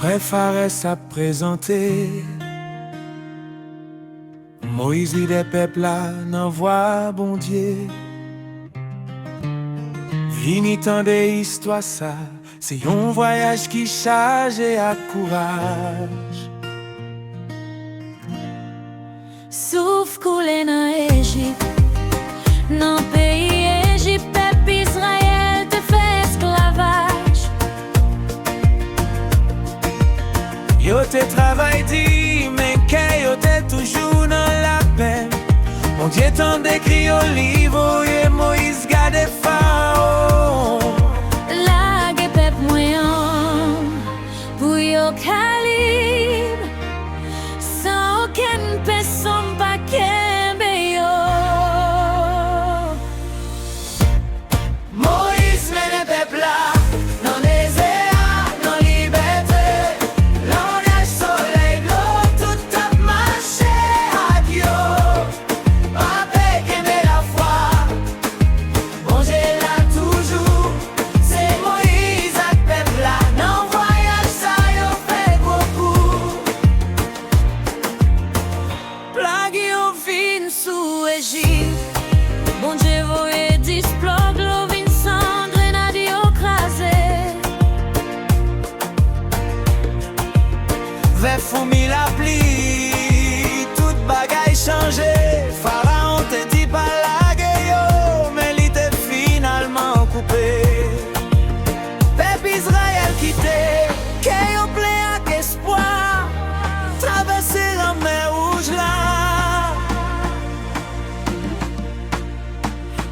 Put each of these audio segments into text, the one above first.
Frère Fares a présenté Moïse li des peuples là n'envoie bon Dieu. Vini tant de histoire ça, c'est un voyage qui chargé à courage. Souffle coulé dans Égypte, dans pays Égypte, peuple Israël te fait esclavage. Yo te travail dit, mais que yo te toujours dans la peine. Mon Dieu t'en décrit au livre et Moïse garde Pharaon. La peuple moyen pour yo calibre, sans aucune personne pas kembe yo. Moïse mène le peuple là dans le désert, dans la liberté. L'on a soleil, l'eau, tout a marché à Dieu. Avec aimer la foi, bon Dieu là toujours. C'est Moïse à peuple là, dans voyage ça yo fait beaucoup. Plague yo vin sous Égypte, bon Dieu voye displog l'eau vin sans grenade yo crasé. Vers fourmi la pluie, toute bagaille changé. Pharaon te dit pas la gueule, mais il était finalement coupé. Peuple Israël quitté, que yo plein avec espoir, traverser la mer rouge là.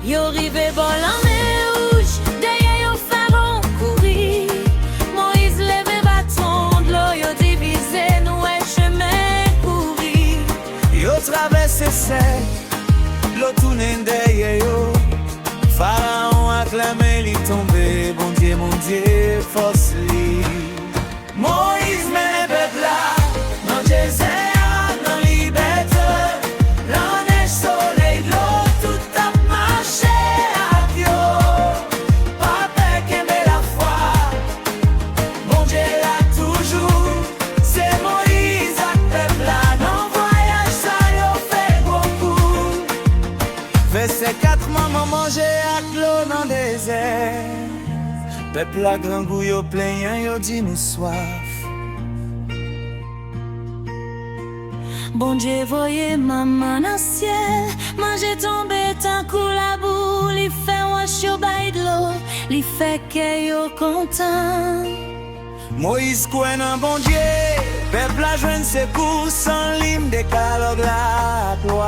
Yo rive bon la mer rouge, derrière yo Pharaon courir. Moïse leve bâton de l'eau, yo divise nous un chemin courir. Yo traversé sec, l'eau tourne derrière yo. Pharaon acclamé, li tombé, bon Dieu, force li. Moïse mène le peuple là, dans le désert, dans la liberté. La neige, soleil, l'eau, tout a marché à Dieu. Pas peur qu'aimer la foi, bon Dieu là toujours. C'est Moïse à peuple là, dans voyage ça yo fait beaucoup. Verset 4, maman manger à l'eau dans le désert. Peuple la grand goût yo plein, yo dit nous soif. Bon Dieu voye maman dans ciel, manger tomber tant coup la boule, il fait wash yo bay de l'eau, il fait que yo content. Moïse couen un bon Dieu, peuple la joine secours sans l'hymne décalogue la gloire.